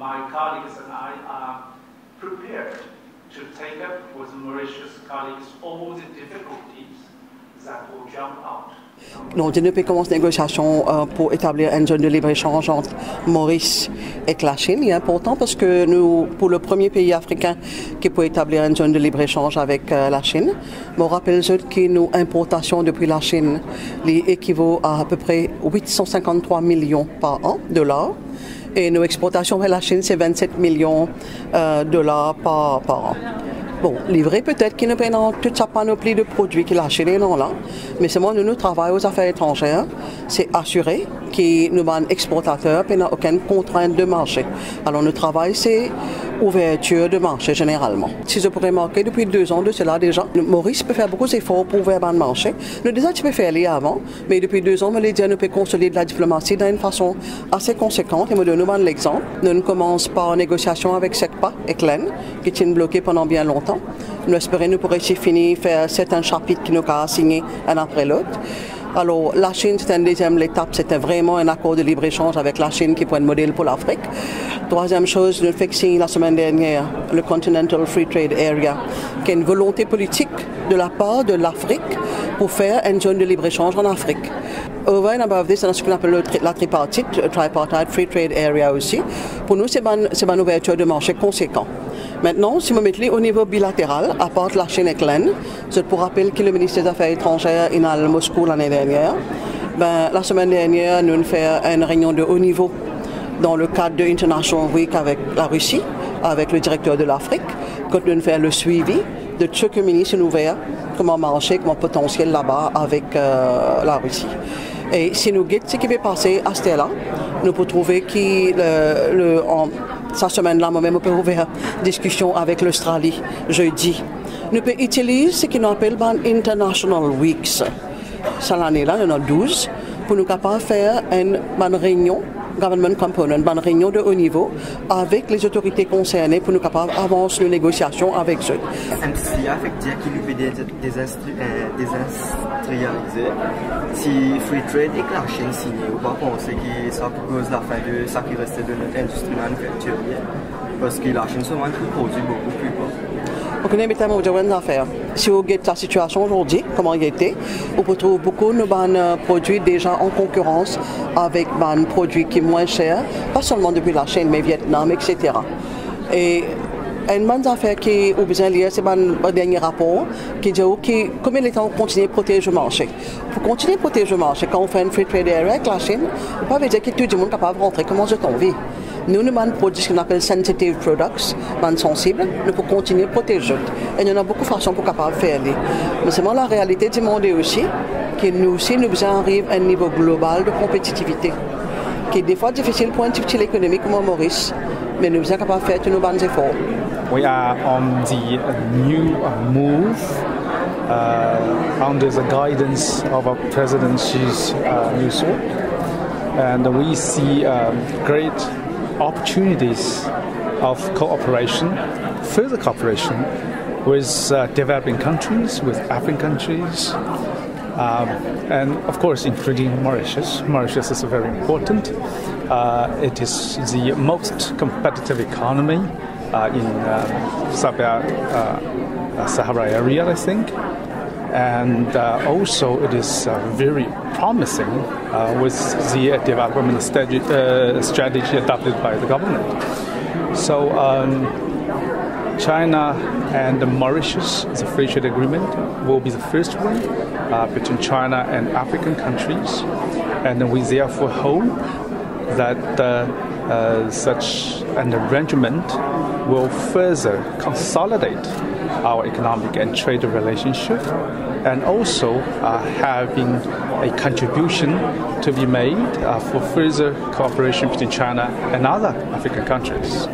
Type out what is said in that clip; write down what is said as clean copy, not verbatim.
my colleagues and I are prepared to take up with Mauritius colleagues all the difficulties that will jump out. Donc, depuis commence les négociations pour établir une zone de libre-échange entre Maurice et la Chine, il est important parce que nous, pour le premier pays africain qui peut établir une zone de libre-échange avec la Chine, je rappelle que nos importations depuis la Chine équivaut à peu près 853 millions par an, dollars, et nos exportations vers la Chine, c'est 27 millions dollars par an. Bon, livré peut-être qu'il ne paye dans toute sa panoplie de produits qu'il a achetés non là, mais c'est moi, nous travaillons aux affaires étrangères, c'est assurer que nous sommes exportateurs et n'a aucune contrainte de marché. Alors, notre travail, c'est ouverture de marché généralement. Si je pourrais marquer depuis 2 ans de cela déjà, Maurice peut faire beaucoup d'efforts pour ouvrir le marché. Nous déjà, tu peux faire les avant, mais depuis 2 ans, nous peut consolider la diplomatie d'une façon assez conséquente. Et nous donnons l'exemple. Nous commençons par une négociation avec SECPA et CLEN, qui tiennent bloqués pendant bien longtemps. Nous espérons nous pourrons finir faire certains chapitres qui nous ont signés un après l'autre. Alors, la Chine, c'est une deuxième étape, c'était vraiment un accord de libre-échange avec la Chine qui peut être un modèle pour l'Afrique. Troisième chose, nous avons signé la semaine dernière le Continental Free Trade Area, qui est une volonté politique de la part de l'Afrique pour faire une zone de libre-échange en Afrique. Over and above this, c'est ce qu'on appelle la tripartite, Tripartite Free Trade Area aussi. Pour nous, c'est une ouverture de marché conséquent. Maintenant, si vous mettez au niveau bilatéral, à part la Chine et l'Inde, je vous rappelle que le ministre des Affaires étrangères est à Moscou l'année dernière. La semaine dernière, nous avons fait une réunion de haut niveau dans le cadre de International Week avec la Russie, avec le directeur de l'Afrique, quand nous avons fait le suivi de ce que le ministre nous ouvert, comment marcher, comment potentiel là-bas avec la Russie. Et si nous guettons ce qui va passer à ce là, nous pouvons trouver que cette semaine-là, moi-même, on peut ouvrir une discussion avec l'Australie jeudi. Nous pouvons utiliser ce qu'on appelle les International Weeks. Cette année-là, il y en a 12, pour nous capables de faire une réunion, government component, une réunion de haut niveau avec les autorités concernées pour nous capables d'avancer les négociations avec eux. MCA fait dire qu'il lui fait désindustrialiser. Si Free Trade et que la Chine signe, ou pas penser que ça cause la fin de ça qui restait de notre industrie manufacturière, parce que la Chine se produit beaucoup plus bas. On connaît maintenant des affaires. Si vous regardez la situation aujourd'hui, comment il était, on peut trouver beaucoup de produits déjà en concurrence avec des produits qui sont moins chers, pas seulement depuis la Chine, mais Vietnam, etc. Et une bonne affaire qui est besoin de lire, c'est un dernier rapport qui dit que combien de temps on continue de protéger le marché. Pour continuer de protéger le marché, quand on fait une free trade area avec la Chine, on ne peut pas dire que tout le monde est capable de rentrer. Comment je t'en vis? Nous avons des produits qu'on appelle sensitive products, sensibles, nous pouvons continuer de protéger. Et il y en a beaucoup de façons pour capable de faire. Mais c'est la réalité du monde aussi, que nous aussi, nous arrivons à un niveau global de compétitivité, qui est des fois difficile pour un petit économie comme Maurice, mais nous sommes capables de faire tous nos bons efforts. We are on the new move under the guidance of our President Xi's new sword, and we see great opportunities of cooperation, further cooperation with developing countries, with African countries, and of course including Mauritius. Mauritius is very important. It is the most competitive economy in Sub-Sahara area, I think. And also it is very promising with the development strategy adopted by the government. So China and Mauritius, the free trade agreement, will be the first one between China and African countries. And we therefore hope that such an arrangement will further consolidate our economic and trade relationship, and also having a contribution to be made for further cooperation between China and other African countries.